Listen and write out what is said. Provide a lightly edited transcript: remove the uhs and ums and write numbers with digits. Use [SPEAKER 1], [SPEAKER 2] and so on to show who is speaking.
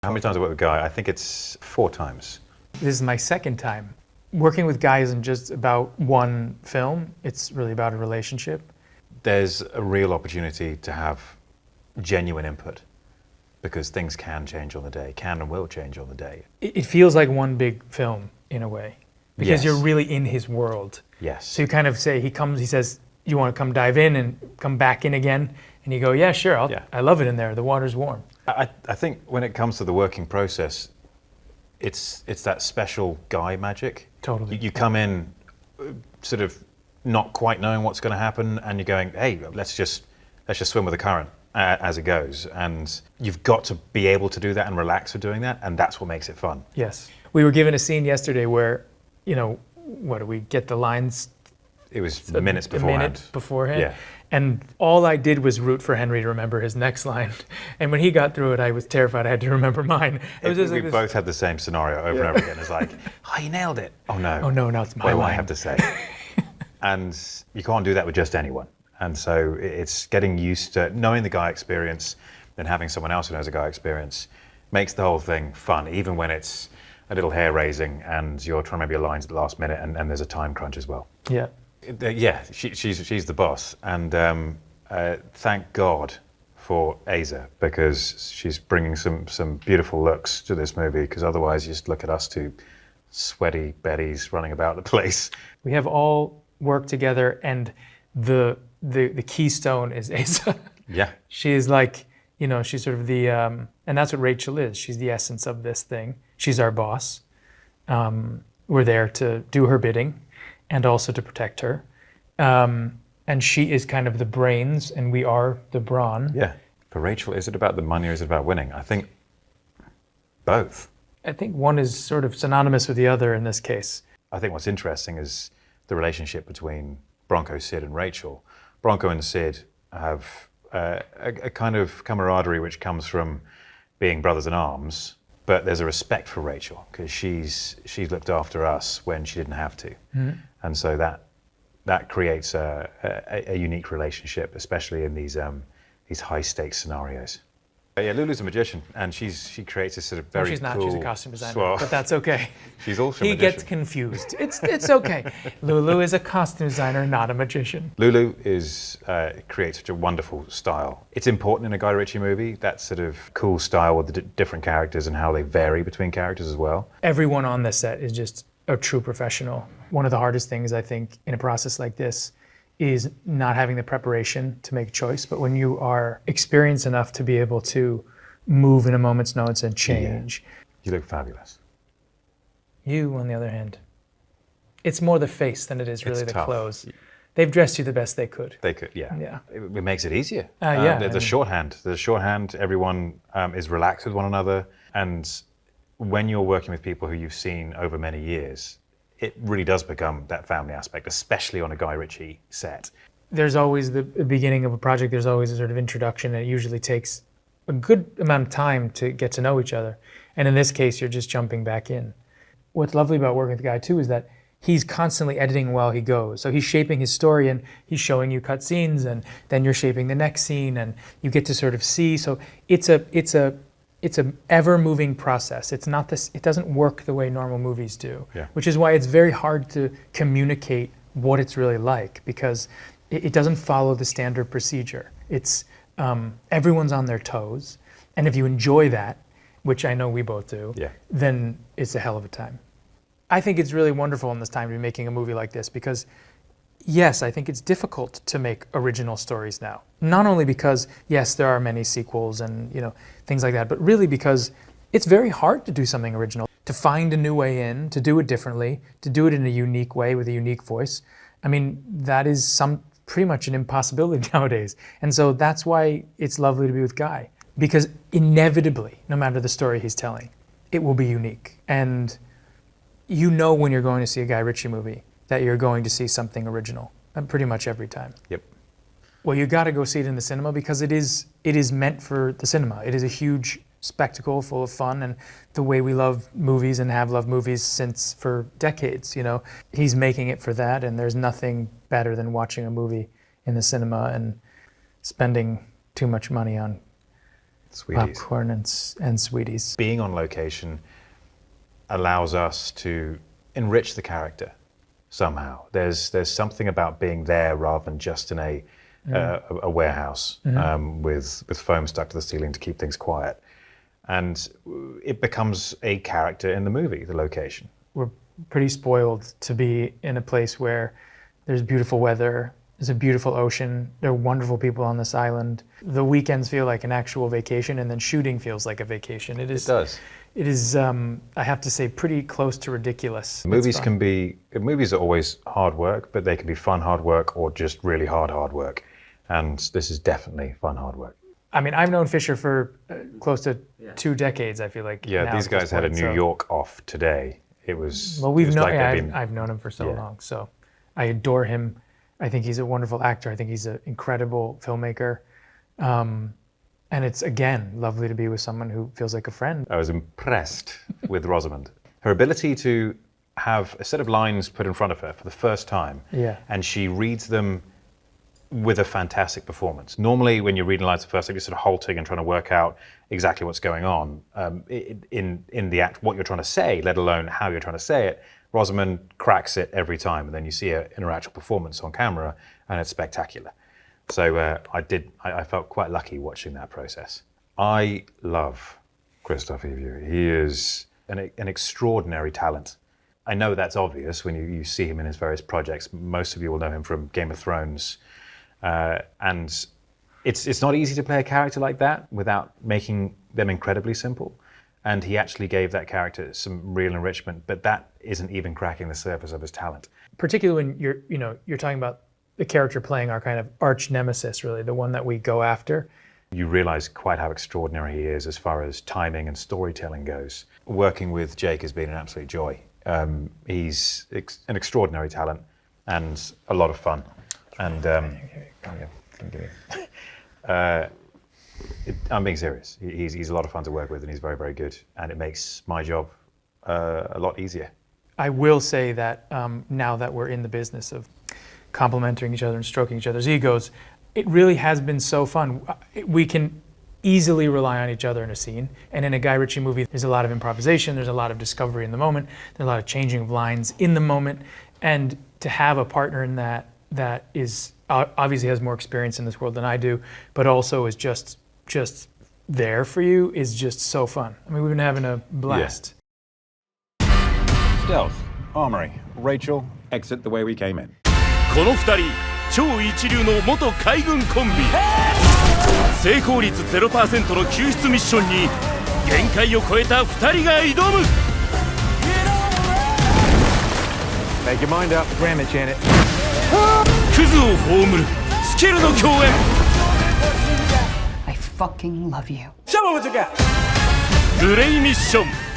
[SPEAKER 1] How many times have I worked with Guy? I think it's 4 times.
[SPEAKER 2] This is my second time. Working with Guy isn't just about one film, it's really about a relationship.
[SPEAKER 1] There's a real opportunity to have genuine input because things can change on the day, can and will change on the day.
[SPEAKER 2] It feels like one big film in a way because
[SPEAKER 1] Yes.
[SPEAKER 2] you're really in his world.
[SPEAKER 1] Yes.
[SPEAKER 2] So you kind of say, he says, you want to come dive in and come back in again? And you go, yeah, sure, I love it in there, the water's warm.
[SPEAKER 1] I think when it comes to the working process, it's that special Guy magic.
[SPEAKER 2] Totally.
[SPEAKER 1] You come in sort of not quite knowing what's going to happen, and you're going, hey, let's just swim with the current as it goes. And you've got to be able to do that and relax for doing that, and that's what makes it fun.
[SPEAKER 2] Yes. We were given a scene yesterday where, what do we get the lines?
[SPEAKER 1] It was minutes beforehand.
[SPEAKER 2] A minute beforehand.
[SPEAKER 1] Yeah.
[SPEAKER 2] And all I did was root for Henry to remember his next line. And when he got through it, I was terrified I had to remember mine. It was just
[SPEAKER 1] we both had the same scenario over and over again. It's like, oh, you nailed it. Oh no.
[SPEAKER 2] Oh no, now it's my
[SPEAKER 1] What do
[SPEAKER 2] line.
[SPEAKER 1] I have to say? And you can't do that with just anyone. And so it's getting used to knowing the Guy experience and having someone else who knows the Guy experience makes the whole thing fun, even when it's a little hair raising and you're trying to remember your lines at the last minute and there's a time crunch as well.
[SPEAKER 2] Yeah.
[SPEAKER 1] Yeah, she's the boss, and thank God for Asa, because she's bringing some beautiful looks to this movie, because otherwise you just look at us two sweaty Bettys running about the place.
[SPEAKER 2] We have all worked together, and the keystone is Asa.
[SPEAKER 1] Yeah.
[SPEAKER 2] She is like, she's sort of the, and that's what Rachel is. She's the essence of this thing. She's our boss. We're there to do her bidding and also to protect her. And she is kind of the brains, and we are the brawn.
[SPEAKER 1] Yeah. For Rachel, is it about the money or is it about winning? I think both.
[SPEAKER 2] I think one is sort of synonymous with the other in this case.
[SPEAKER 1] I think what's interesting is the relationship between Bronco, Sid, and Rachel. Bronco and Sid have a kind of camaraderie which comes from being brothers in arms, but there's a respect for Rachel because she's looked after us when she didn't have to. Mm-hmm. And so that creates a unique relationship, especially in these high stakes scenarios. Yeah, Lulu's a magician, and she creates this sort of very
[SPEAKER 2] she's not.
[SPEAKER 1] cool
[SPEAKER 2] She's a costume designer,
[SPEAKER 1] swirl.
[SPEAKER 2] but that's okay.
[SPEAKER 1] She's also a
[SPEAKER 2] he
[SPEAKER 1] magician.
[SPEAKER 2] gets confused. It's okay. Lulu is a costume designer, not a magician.
[SPEAKER 1] Lulu creates such a wonderful style. It's important in a Guy Ritchie movie, that sort of cool style with the different characters and how they vary between characters as well.
[SPEAKER 2] Everyone on this set is just a true professional. One of the hardest things, I think, in a process like this is not having the preparation to make a choice, but when you are experienced enough to be able to move in a moment's notice and change.
[SPEAKER 1] Yeah. You look fabulous.
[SPEAKER 2] You, on the other hand, it's more the face than it is really the
[SPEAKER 1] tough.
[SPEAKER 2] Clothes. They've dressed you the best they could.
[SPEAKER 1] They could, yeah.
[SPEAKER 2] Yeah.
[SPEAKER 1] It makes it easier.
[SPEAKER 2] Yeah.
[SPEAKER 1] The shorthand, everyone is relaxed with one another, and when you're working with people who you've seen over many years, it really does become that family aspect, especially on a Guy Ritchie set.
[SPEAKER 2] There's always the beginning of a project, there's always a sort of introduction, and it usually takes a good amount of time to get to know each other. And in this case, you're just jumping back in. What's lovely about working with Guy too is that he's constantly editing while he goes. So he's shaping his story and he's showing you cut scenes, and then you're shaping the next scene, and you get to sort of see. So it's a ever-moving process. It's not this. It doesn't work the way normal movies do, which is why it's very hard to communicate what it's really like, because it doesn't follow the standard procedure. It's everyone's on their toes, and if you enjoy that, which I know we both do, then it's a hell of a time. I think it's really wonderful in this time to be making a movie like this because, yes, I think it's difficult to make original stories now. Not only because, yes, there are many sequels and things like that, but really because it's very hard to do something original, to find a new way in, to do it differently, to do it in a unique way with a unique voice. I mean, that is pretty much an impossibility nowadays. And so that's why it's lovely to be with Guy, because inevitably, no matter the story he's telling, it will be unique. And when you're going to see a Guy Ritchie movie, that you're going to see something original, pretty much every time.
[SPEAKER 1] Yep.
[SPEAKER 2] Well, you got to go see it in the cinema because it is meant for the cinema. It is a huge spectacle full of fun, and the way we love movies and have loved movies for decades, he's making it for that, and there's nothing better than watching a movie in the cinema and spending too much money on
[SPEAKER 1] Sweeties.
[SPEAKER 2] Popcorn and sweeties.
[SPEAKER 1] Being on location allows us to enrich the character somehow. There's something about being there rather than just in a warehouse with foam stuck to the ceiling to keep things quiet. And it becomes a character in the movie, the location.
[SPEAKER 2] We're pretty spoiled to be in a place where there's beautiful weather, there's a beautiful ocean, there are wonderful people on this island. The weekends feel like an actual vacation, and then shooting feels like a vacation. It does. It is, I have to say, pretty close to ridiculous.
[SPEAKER 1] Movies are always hard work, but they can be fun hard work or just really hard work. And this is definitely fun hard work.
[SPEAKER 2] I mean, I've known Fisher for close to 2 decades, I feel like.
[SPEAKER 1] Yeah, these guys had a New York off today. It was.
[SPEAKER 2] Well, I've known him for so long, so I adore him. I think he's a wonderful actor. I think he's an incredible filmmaker. And it's, again, lovely to be with someone who feels like a friend.
[SPEAKER 1] I was impressed with Rosamund. Her ability to have a set of lines put in front of her for the first time, and she reads them with a fantastic performance. Normally, when you're reading lines the first time, you're sort of halting and trying to work out exactly what's going on in the act, what you're trying to say, let alone how you're trying to say it. Rosamund cracks it every time, and then you see her in her actual performance on camera, and it's spectacular. So I felt quite lucky watching that process. I love Christophe Yves. He is an extraordinary talent. I know that's obvious when you see him in his various projects. Most of you will know him from Game of Thrones. And it's not easy to play a character like that without making them incredibly simple. And he actually gave that character some real enrichment, but that isn't even cracking the surface of his talent.
[SPEAKER 2] Particularly when you're talking about the character playing our kind of arch nemesis, really, the one that we go after.
[SPEAKER 1] You realize quite how extraordinary he is as far as timing and storytelling goes. Working with Jake has been an absolute joy. He's an extraordinary talent and a lot of fun. And I'm being serious. He's a lot of fun to work with, and he's very, very good. And it makes my job a lot easier.
[SPEAKER 2] I will say that now that we're in the business of complimenting each other and stroking each other's egos, it really has been so fun. We can easily rely on each other in a scene. And in a Guy Ritchie movie, there's a lot of improvisation, there's a lot of discovery in the moment, there's a lot of changing of lines in the moment. And to have a partner in that is obviously has more experience in this world than I do, but also is just there for you is just so fun. I mean, we've been having a blast.
[SPEAKER 3] Yeah. Stealth, Armory, Rachel, exit the way we came in.
[SPEAKER 4] この2人、超一流の元海軍コンビ。成功率 0% の救出ミッションに限界を超えた2人が挑む。
[SPEAKER 3] Make your mind up.
[SPEAKER 2] Ram it, Janet.
[SPEAKER 4] クズを葬るスキルの共演。
[SPEAKER 5] I fucking love you.
[SPEAKER 3] Show me what you got.
[SPEAKER 4] グレイミッション。